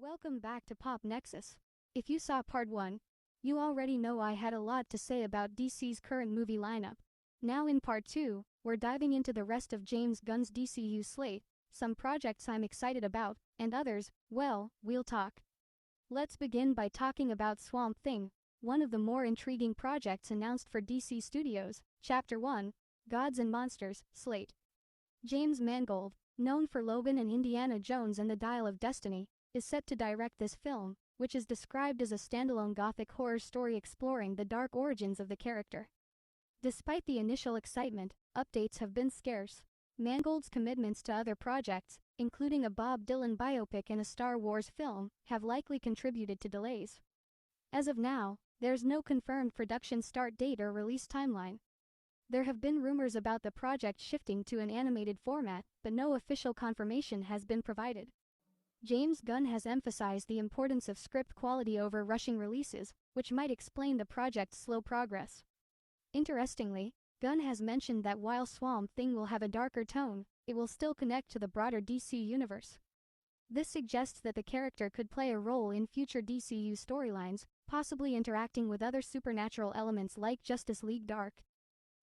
Welcome back to Pop Nexus. If you saw part 1, you already know I had a lot to say about DC's current movie lineup. Now in part 2, we're diving into the rest of James Gunn's DCU slate, some projects I'm excited about, and others, well, we'll talk. Let's begin by talking about Swamp Thing, one of the more intriguing projects announced for DC Studios. Chapter 1, Gods and Monsters, Slate. James Mangold, known for Logan and Indiana Jones and the Dial of Destiny, is set to direct this film, which is described as a standalone gothic horror story exploring the dark origins of the character. Despite the initial excitement, updates have been scarce. Mangold's commitments to other projects, including a Bob Dylan biopic and a Star Wars film, have likely contributed to delays. As of now, there's no confirmed production start date or release timeline. There have been rumors about the project shifting to an animated format, but no official confirmation has been provided. James Gunn has emphasized the importance of script quality over rushing releases, which might explain the project's slow progress. Interestingly, Gunn has mentioned that while Swamp Thing will have a darker tone, it will still connect to the broader DC universe. This suggests that the character could play a role in future DCU storylines, possibly interacting with other supernatural elements like Justice League Dark.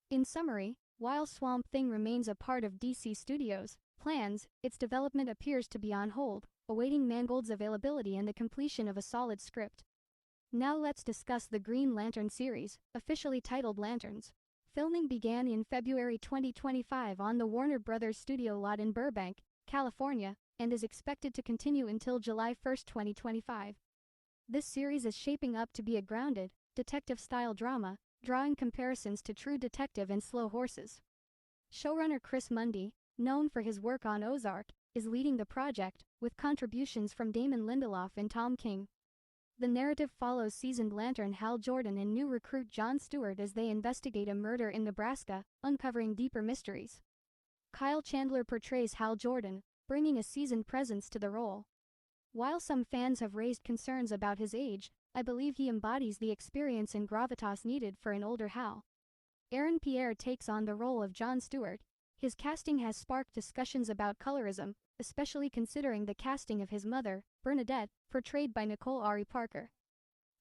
In summary, while Swamp Thing remains a part of DC Studios' plans, its development appears to be on hold, awaiting Mangold's availability and the completion of a solid script. Now let's discuss the Green Lantern series, officially titled Lanterns. Filming began in February 2025 on the Warner Bros. Studio lot in Burbank, California, and is expected to continue until July 1, 2025. This series is shaping up to be a grounded, detective-style drama, drawing comparisons to True Detective and Slow Horses. Showrunner Chris Mundy, known for his work on Ozark, is leading the project, with contributions from Damon Lindelof and Tom King. The narrative follows seasoned Lantern Hal Jordan and new recruit Jon Stewart as they investigate a murder in Nebraska, uncovering deeper mysteries. Kyle Chandler portrays Hal Jordan, bringing a seasoned presence to the role. While some fans have raised concerns about his age, I believe he embodies the experience and gravitas needed for an older Hal. Aaron Pierre takes on the role of Jon Stewart. His casting has sparked discussions about colorism, especially considering the casting of his mother, Bernadette, portrayed by Nicole Ari Parker.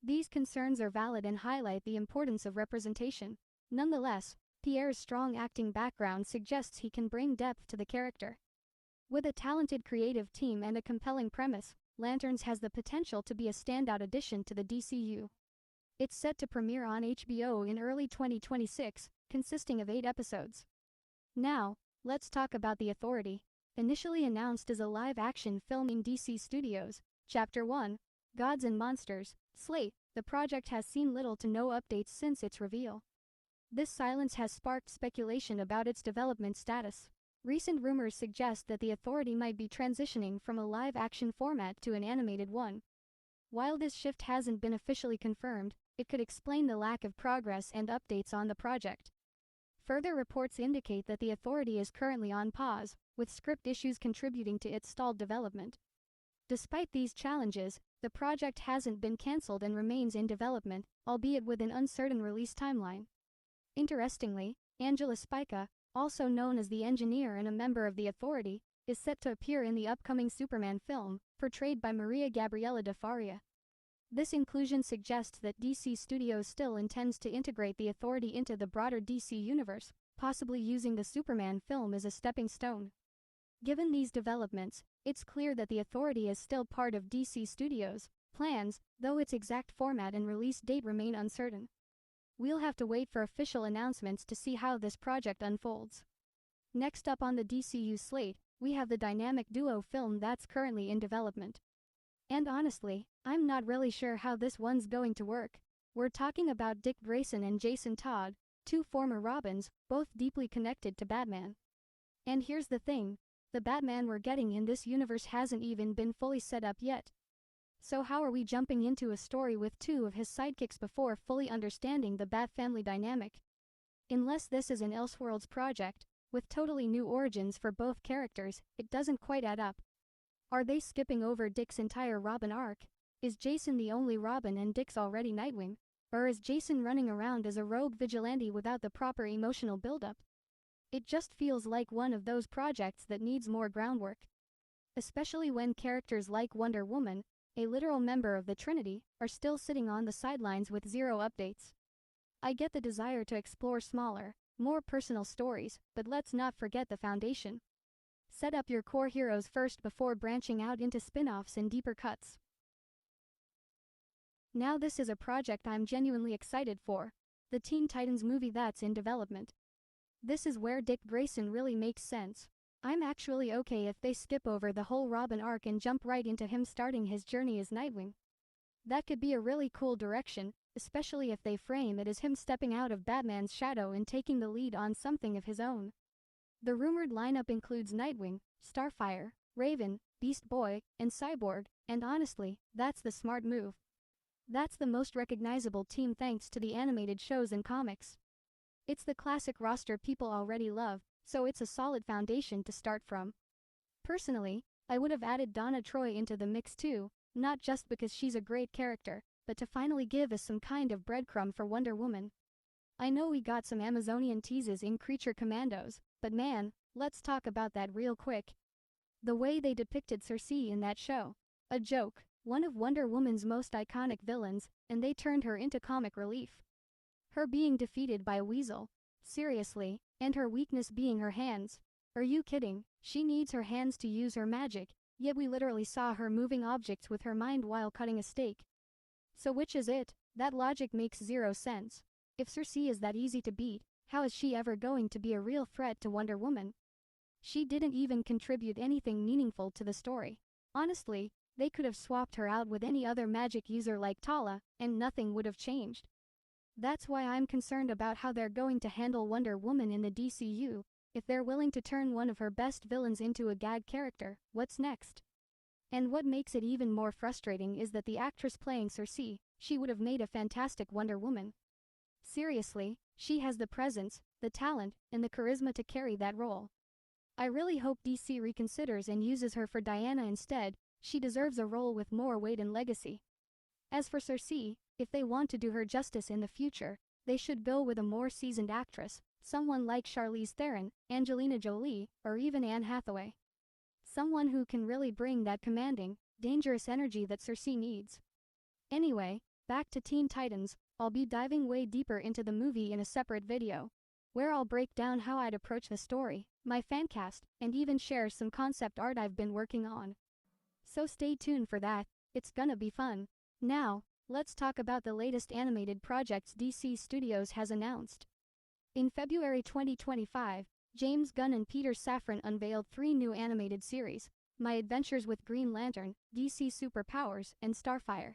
These concerns are valid and highlight the importance of representation. Nonetheless, Pierre's strong acting background suggests he can bring depth to the character. With a talented creative team and a compelling premise, Lanterns has the potential to be a standout addition to the DCU. It's set to premiere on HBO in early 2026, consisting of 8 episodes. Now, let's talk about The Authority. Initially announced as a live-action film in DC Studios, Chapter 1, Gods and Monsters, Slate, the project has seen little to no updates since its reveal. This silence has sparked speculation about its development status. Recent rumors suggest that The Authority might be transitioning from a live-action format to an animated one. While this shift hasn't been officially confirmed, it could explain the lack of progress and updates on the project. Further reports indicate that The Authority is currently on pause, with script issues contributing to its stalled development. Despite these challenges, the project hasn't been cancelled and remains in development, albeit with an uncertain release timeline. Interestingly, Angela Spica, also known as the Engineer and a member of The Authority, is set to appear in the upcoming Superman film, portrayed by Maria Gabriela de Faria. This inclusion suggests that DC Studios still intends to integrate The Authority into the broader DC universe, possibly using the Superman film as a stepping stone. Given these developments, it's clear that The Authority is still part of DC Studios' plans, though its exact format and release date remain uncertain. We'll have to wait for official announcements to see how this project unfolds. Next up on the DCU slate, we have the dynamic duo film that's currently in development. And honestly, I'm not really sure how this one's going to work. We're talking about Dick Grayson and Jason Todd, 2 former Robins, both deeply connected to Batman. And here's the thing, the Batman we're getting in this universe hasn't even been fully set up yet. So how are we jumping into a story with 2 of his sidekicks before fully understanding the Bat family dynamic? Unless this is an Elseworlds project, with totally new origins for both characters, it doesn't quite add up. Are they skipping over Dick's entire Robin arc? Is Jason the only Robin and Dick's already Nightwing? Or is Jason running around as a rogue vigilante without the proper emotional buildup? It just feels like one of those projects that needs more groundwork. Especially when characters like Wonder Woman, a literal member of the Trinity, are still sitting on the sidelines with zero updates. I get the desire to explore smaller, more personal stories, but let's not forget the foundation. Set up your core heroes first before branching out into spin-offs and deeper cuts. Now this is a project I'm genuinely excited for. The Teen Titans movie that's in development. This is where Dick Grayson really makes sense. I'm actually okay if they skip over the whole Robin arc and jump right into him starting his journey as Nightwing. That could be a really cool direction, especially if they frame it as him stepping out of Batman's shadow and taking the lead on something of his own. The rumored lineup includes Nightwing, Starfire, Raven, Beast Boy, and Cyborg, and honestly, that's the smart move. That's the most recognizable team thanks to the animated shows and comics. It's the classic roster people already love, so it's a solid foundation to start from. Personally, I would have added Donna Troy into the mix too, not just because she's a great character, but to finally give us some kind of breadcrumb for Wonder Woman. I know we got some Amazonian teases in Creature Commandos, but man, let's talk about that real quick. The way they depicted Circe in that show. A joke, one of Wonder Woman's most iconic villains, and they turned her into comic relief. Her being defeated by a weasel. Seriously, and her weakness being her hands. Are you kidding? She needs her hands to use her magic, yet we literally saw her moving objects with her mind while cutting a steak. So which is it? That logic makes zero sense. If Circe is that easy to beat, how is she ever going to be a real threat to Wonder Woman? She didn't even contribute anything meaningful to the story. Honestly, they could have swapped her out with any other magic user like Tala, and nothing would have changed. That's why I'm concerned about how they're going to handle Wonder Woman in the DCU. If they're willing to turn one of her best villains into a gag character, what's next? And what makes it even more frustrating is that the actress playing Circe, she would have made a fantastic Wonder Woman. Seriously, she has the presence, the talent, and the charisma to carry that role. I really hope DC reconsiders and uses her for Diana instead. She deserves a role with more weight and legacy. As for Circe, if they want to do her justice in the future, they should go with a more seasoned actress, someone like Charlize Theron, Angelina Jolie, or even Anne Hathaway. Someone who can really bring that commanding, dangerous energy that Circe needs. Anyway, back to Teen Titans. I'll be diving way deeper into the movie in a separate video, where I'll break down how I'd approach the story, my fancast, and even share some concept art I've been working on. So stay tuned for that, it's gonna be fun. Now, let's talk about the latest animated projects DC Studios has announced. In February 2025, James Gunn and Peter Safran unveiled 3 new animated series, My Adventures with Green Lantern, DC Superpowers, and Starfire.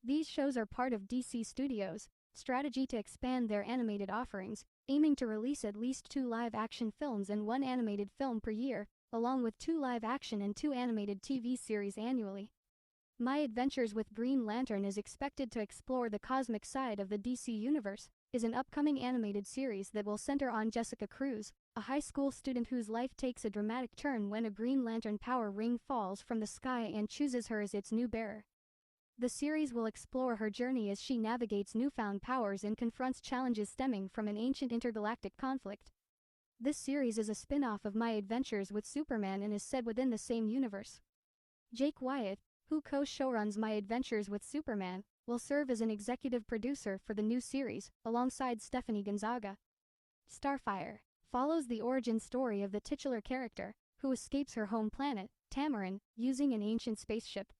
These shows are part of DC Studios' strategy to expand their animated offerings, aiming to release at least 2 live-action films and 1 animated film per year, along with 2 live-action and 2 animated TV series annually. My Adventures with Green Lantern is expected to explore the cosmic side of the DC Universe, is an upcoming animated series that will center on Jessica Cruz, a high school student whose life takes a dramatic turn when a Green Lantern power ring falls from the sky and chooses her as its new bearer. The series will explore her journey as she navigates newfound powers and confronts challenges stemming from an ancient intergalactic conflict. This series is a spin-off of My Adventures with Superman and is set within the same universe. Jake Wyatt, who co-showruns My Adventures with Superman, will serve as an executive producer for the new series, alongside Stephanie Gonzaga. Starfire follows the origin story of the titular character, who escapes her home planet, Tamaran, using an ancient spaceship.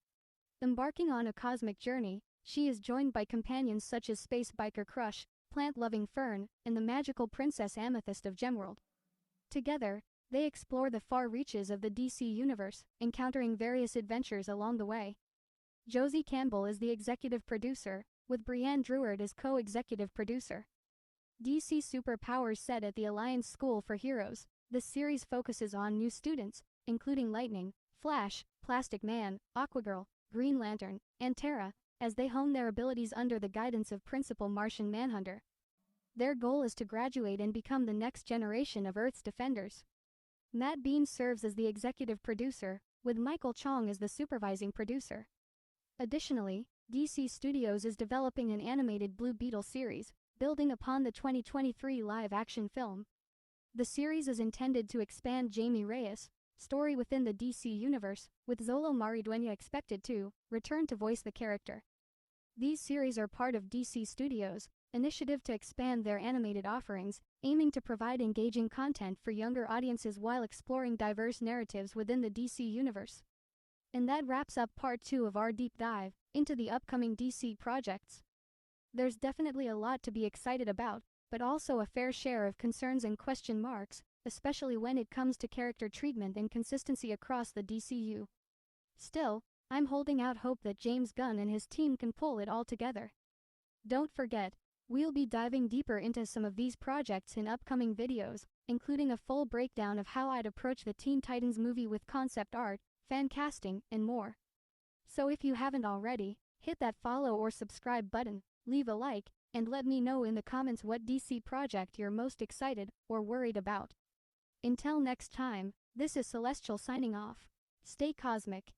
Embarking on a cosmic journey, she is joined by companions such as space biker Crush, plant-loving Fern, and the magical Princess Amethyst of Gemworld. Together, they explore the far reaches of the DC Universe, encountering various adventures along the way. Josie Campbell is the executive producer, with Brianne Druard as co-executive producer. DC Superpowers set at the Alliance School for Heroes, this series focuses on new students, including Lightning, Flash, Plastic Man, Aquagirl, Green Lantern, and Terra, as they hone their abilities under the guidance of Principal Martian Manhunter. Their goal is to graduate and become the next generation of Earth's defenders. Matt Bean serves as the executive producer, with Michael Chong as the supervising producer. Additionally, DC Studios is developing an animated Blue Beetle series, building upon the 2023 live-action film. The series is intended to expand Jamie Reyes, story within the DC universe, with Zolo Maridueña expected to return to voice the character. These series are part of DC Studios' initiative to expand their animated offerings, aiming to provide engaging content for younger audiences while exploring diverse narratives within the DC universe. And that wraps up part 2 of our deep dive into the upcoming DC projects. There's definitely a lot to be excited about, but also a fair share of concerns and question marks, especially when it comes to character treatment and consistency across the DCU. Still, I'm holding out hope that James Gunn and his team can pull it all together. Don't forget, we'll be diving deeper into some of these projects in upcoming videos, including a full breakdown of how I'd approach the Teen Titans movie with concept art, fan casting, and more. So if you haven't already, hit that follow or subscribe button, leave a like, and let me know in the comments what DC project you're most excited or worried about. Until next time, this is Celestial signing off. Stay cosmic.